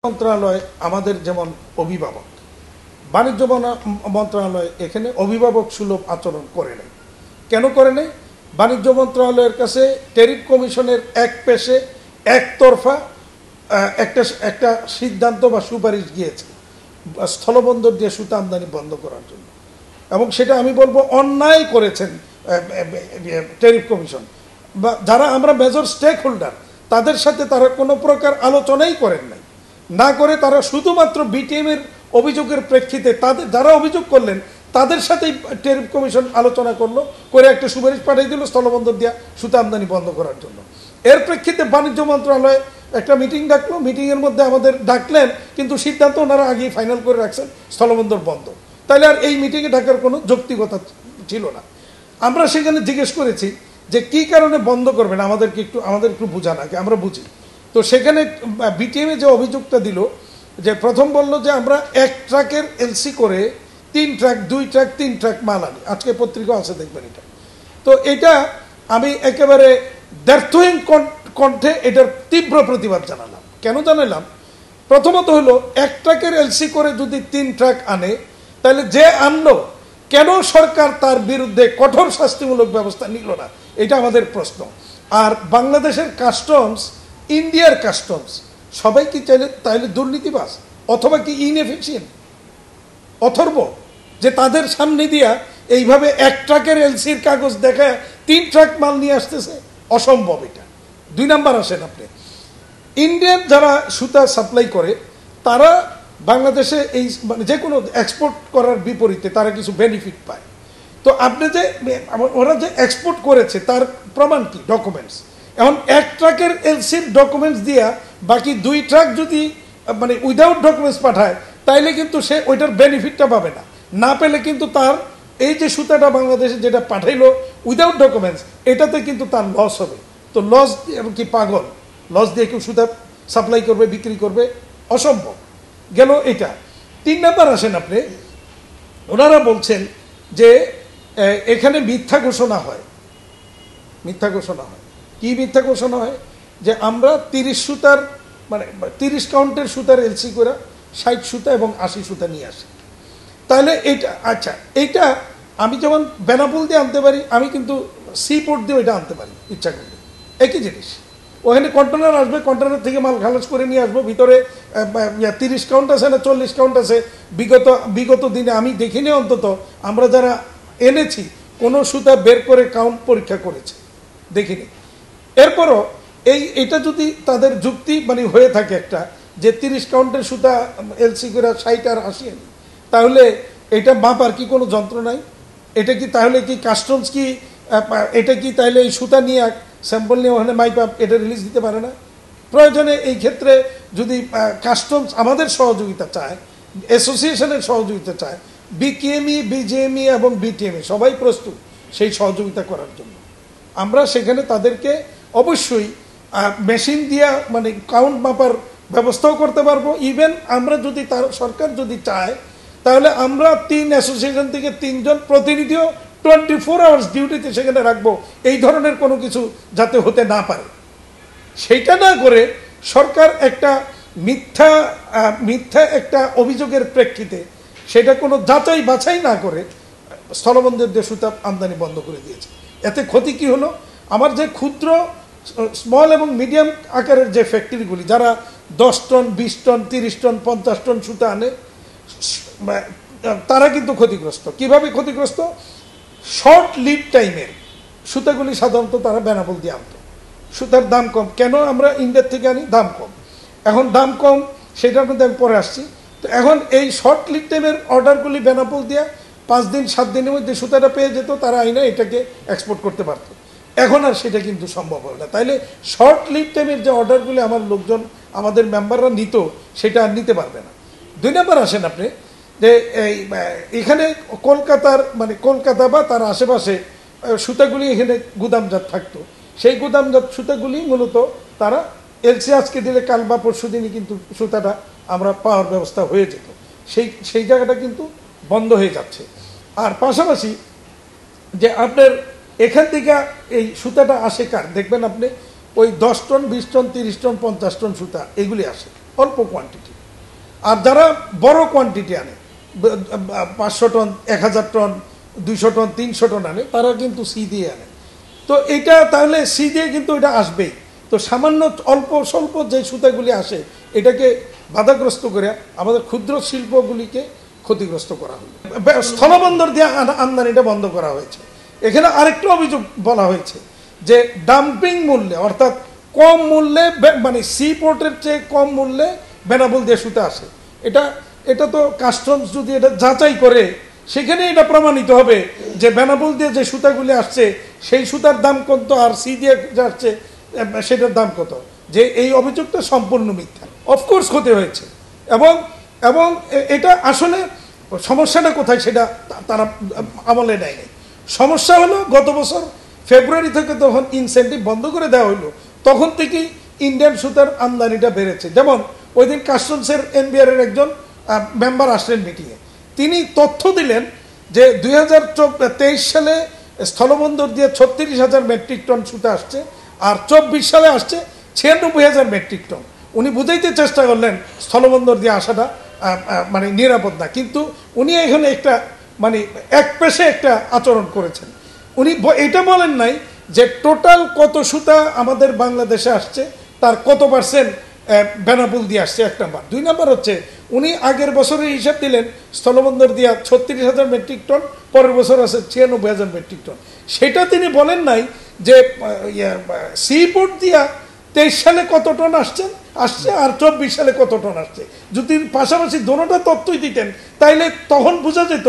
মন্ত্রণালয় আমাদের যেমন অভিভাবক, বাণিজ্য মন্ত্রণালয় এখানে অভিভাবক সুলভ আচরণ করে নাই। কেন করে নাই? বাণিজ্য মন্ত্রণালয়ের কাছে ট্যারিফ কমিশনের এক পেশে একতরফা একটা সিদ্ধান্ত বা সুপারিশ গিয়েছে স্থলবন্দর দিয়ে সুতা আমদানি বন্ধ করার জন্য, এবং সেটা আমি বলবো অন্যায় করেছেন ট্যারিফ কমিশন বা যারা আমরা মেজর স্টেক হোল্ডার তাদের সাথে তারা কোনো প্রকার আলোচনাই করেন নাই। না করে তারা শুধুমাত্র বিটিএম এর অভিযোগের প্রেক্ষিতে তাদের যারা অভিযোগ করলেন তাদের সাথেই ট্যারিফ কমিশন আলোচনা করলো, করে একটা সুপারিশ পাঠিয়ে দিল স্থলবন্দর দিয়া সুতা আমদানি বন্ধ করার জন্য। এর প্রেক্ষিতে বাণিজ্য মন্ত্রণালয় একটা মিটিং ডাকলো, মিটিংয়ের মধ্যে আমাদের ডাকলেন, কিন্তু সিদ্ধান্ত ওনারা আগেই ফাইনাল করে রাখছেন স্থলবন্দর বন্ধ। তাহলে আর এই মিটিংয়ে ডাকার কোনো যৌক্তিকতা ছিল না। আমরা সেখানে জিজ্ঞেস করেছি যে কি কারণে বন্ধ করবেন, আমাদের একটু বোঝান আগে, আমরা বুঝি। তো সেখানে বিটিএমে যে অভিযোগটা দিল যে প্রথম বললো যে আমরা এক ট্রাকের এলসি করে 3 ট্রাক 2 ট্রাক 3 ট্রাক মাল আনি, আজকে পত্রিকা আছে দেখবেন এটা। তো এটা আমি একেবারে দ্ব্যর্থহীন কণ্ঠে এটার তীব্র প্রতিবাদ জানালাম। কেন জানালাম? প্রথমত হলো এক ট্রাকের এলসি করে যদি 3 ট্রাক আনে, তাহলে যে আনলো কেন সরকার তার বিরুদ্ধে কঠোর শাস্তিমূলক ব্যবস্থা নিল না, এটা আমাদের প্রশ্ন। আর বাংলাদেশের কাস্টমস, ইন্ডিয়ার কাস্টমস সবাই কি তাইলে দুর্নীতিবাজ অথবা কি ইনএফিশিয়েন্ট অথর্ব যে তাদের সামনে দিয়া এইভাবে এক ট্রাকের এলসির কাগজ দেখায় 3 ট্রাক মাল নিয়ে আসতেছে? অসম্ভব এটা। 2 নাম্বার আসেন আপনি, ইন্ডিয়ান যারা সুতা সাপ্লাই করে তারা বাংলাদেশে এই মানে যে কোনো এক্সপোর্ট করার বিপরীতে তারা কিছু বেনিফিট পায়। তো আপনি যে ওরা যে এক্সপোর্ট করেছে তার প্রমাণ কি? ডকুমেন্টস। এখন এক ট্রাকের এলসির ডকুমেন্টস দিয়া বাকি 2 ট্রাক যদি মানে উইদাউট ডকুমেন্টস পাঠায় তাইলে কিন্তু সে ওইটার বেনিফিটটা পাবে না। না পেলে কিন্তু তার এই যে সুতাটা বাংলাদেশে যেটা পাঠাইলো উইদাউট ডকুমেন্টস, এটাতে কিন্তু তার লস হবে। তো লস কি পাগল? লস দিয়ে কেউ সুতা সাপ্লাই করবে, বিক্রি করবে? অসম্ভব গেল এটা। 3 নাম্বার আসেন আপনি, ওনারা বলছেন যে এখানে মিথ্যা ঘোষণা হয়। মিথ্যা ঘোষণা হয় কি? মিথ্যা ঘোষণা হয় যে আমরা 30 সুতার মানে 30 কাউন্টের সুতার এলসি করে 60 সুতা এবং 80 সুতা নিয়ে আসি। তাহলে এইটা আচ্ছা, এইটা আমি যেমন বেনাপোল দিয়ে আনতে পারি, আমি কিন্তু সি পোর্ট দিয়ে ওইটা আনতে পারি ইচ্ছা করলে, একই জিনিস। ওখানে কন্টেনার আসবে, কন্টেনার থেকে মাল খালাস করে নিয়ে আসবো, ভিতরে 30 কাউন্ট আছে না 40 কাউন্ট আছে। বিগত দিনে আমি দেখিনি, অন্তত আমরা যারা এনেছি কোনো সুতা বের করে কাউন্ট পরীক্ষা করেছে দেখিনি। এরপরও এটা যদি তাদের যুক্তি মানে হয়ে থাকে একটা যে 30 কাউন্টের সুতা এলসি করে 60 আর 80 আনি, তাহলে এটা মাপার কি কোনো যন্ত্র নাই? এটা কি তাহলে কি কাস্টমস কি এটা কি তাহলে এই সুতা নিয়ে স্যাম্পল নিয়ে ওখানে মাইপা এটা রিলিজ দিতে পারে না? প্রয়োজনে এই ক্ষেত্রে যদি কাস্টমস আমাদের সহযোগিতা চায়, অ্যাসোসিয়েশনের সহযোগিতা চায়, বিকেএমই, বিজেএমই এবং বিটিএমই সবাই প্রস্তুত সেই সহযোগিতা করার জন্য। আমরা সেখানে তাদেরকে অবশ্যই মেশিন দিয়া মানে কাউন্ট মাপার ব্যবস্থাও করতে পারবো। ইভেন আমরা যদি তার সরকার যদি চায় তাহলে আমরা 3 অ্যাসোসিয়েশন থেকে 3 জন প্রতিনিধিও 24 আওয়ার্স ডিউটিতে সেখানে রাখবো, এই ধরনের কোনো কিছু যাতে হতে না পারে। সেইটা না করে সরকার একটা মিথ্যা একটা অভিযোগের প্রেক্ষিতে সেটা কোনো যাচাই বাছাই না করে স্থলবন্দর দিয়ে সুতা আমদানি বন্ধ করে দিয়েছে। এতে ক্ষতি কি হলো? আমার যে ক্ষুদ্র স্মল এবং মিডিয়াম আকারের যে ফ্যাক্টরিগুলি যারা 10 টন 20 টন 30 টন 50 টন সুতা আনে, তারা কিন্তু ক্ষতিগ্রস্ত। কিভাবে ক্ষতিগ্রস্ত? শর্ট লিড টাইমের সুতাগুলি সাধারণত তারা বেনাপোল দিয়ে আনতো, সুতার দাম কম। কেন আমরা ইন্ডিয়ার থেকে আনি? দাম কম। এখন দাম কম সেটার মধ্যে আমি পরে আসছি। তো এখন এই শর্ট লিড টাইমের অর্ডারগুলি বেনাপোল দিয়ে 5 দিন 7 দিনের মধ্যে সুতাটা পেয়ে যেত, তারা আইনা এটাকে এক্সপোর্ট করতে পারতো। এখন আর সেটা কিন্তু সম্ভব হয় না। তাইলে শর্ট লিড টাইমের যে অর্ডারগুলি আমার লোকজন আমাদের মেম্বাররা নিত সেটা আর নিতে পারবে না। 2 নাম্বার আসেন আপনি যে এখানে কলকাতার মানে কলকাতা বা তার আশেপাশে সুতাগুলি এখানে গুদামজাত থাকতো, সেই গুদামজাত সুতাগুলি মূলত তারা এলসি আজকে দিলে কাল বা পরশু দিনই কিন্তু সুতাটা আমরা পাওয়ার ব্যবস্থা হয়ে যেত। সেই জায়গাটা কিন্তু বন্ধ হয়ে যাচ্ছে। আর পাশাপাশি যে আপনার এখান থেকে এই সুতাটা আসে কার? দেখবেন আপনি ওই 10 টন 20 টন 30 টন 50 টন সুতা এগুলি আসে, অল্প কোয়ান্টিটি। আর যারা বড় কোয়ান্টিটি আনে 500 টন 1000 টন 200 টন 300 টন আনে তারা কিন্তু সি দিয়ে আনে। তো এটা তাহলে সি দিয়ে কিন্তু এটা আসবেই। তো সামান্য অল্প স্বল্প যে সুতাগুলি আসে এটাকে বাধাগ্রস্ত করে আমাদের ক্ষুদ্র শিল্পগুলিকে ক্ষতিগ্রস্ত করা হলো। স্থলবন্দর দিয়ে আমদানিটা বন্ধ করা হয়েছে। এখানে আরেকটা অভিযোগ বলা হয়েছে যে ডাম্পিং মূল্যে অর্থাৎ কম মূল্যে মানে সি পোর্টের চেয়ে কম মূল্যে বেনাপোল দিয়ে সুতা আসে। এটা তো কাস্টমস যদি এটা যাচাই করে সেখানে এটা প্রমাণিত হবে যে বেনাপোল দিয়ে যে সুতাগুলি আসছে সেই সুতার দাম কত আর সি দিয়ে আসছে সেটার দাম কত, যে এই অভিযোগটা সম্পূর্ণ মিথ্যা। অফকোর্স ক্ষতি হয়েছে এবং এটা আসলে সমস্যাটা কোথায় সেটা তারা আমলে নেয় নাই। সমস্যা হলো গত বছর ফেব্রুয়ারি থেকে তখন ইনসেন্টিভ বন্ধ করে দেওয়া হলো, তখন থেকেই ইন্ডিয়ান সুতার আমদানিটা বেড়েছে। যেমন ওই দিন কাস্টমসের এনবিআর এর একজন মেম্বার আসলেন মিটিংয়ে, তিনি তথ্য দিলেন যে 2023 সালে স্থলবন্দর দিয়ে 36,000 মেট্রিক টন সুতা আসছে আর 24 সালে আসছে 96,000 মেট্রিক টন। উনি বুঝাইতে চেষ্টা করলেন স্থলবন্দর দিয়ে আসাটা মানে নিরাপদ না, কিন্তু উনি এখানে একটা মানে এক পেশে একটা আচরণ করেছেন। উনি এটা বলেন নাই যে টোটাল কত সুতা আমাদের বাংলাদেশে আসছে তার কত পার্সেন্ট বেনাপোল দিয়ে আসছে, 1 নাম্বার। 2 নাম্বার হচ্ছে উনি আগের বছরের হিসাব দিলেন স্থলবন্দর দিয়া 36,000 মেট্রিক টন, পরের বছর আছে 96,000 মেট্রিক টন। সেটা তিনি বলেন নাই যে সি পোর্ট দিয়া 23 সালে কত টন আসছে আর 24 সালে কত টন আসছে। যদি পাশাপাশি দোনোটা তথ্যই দিতেন তাইলে তখন বোঝা যেত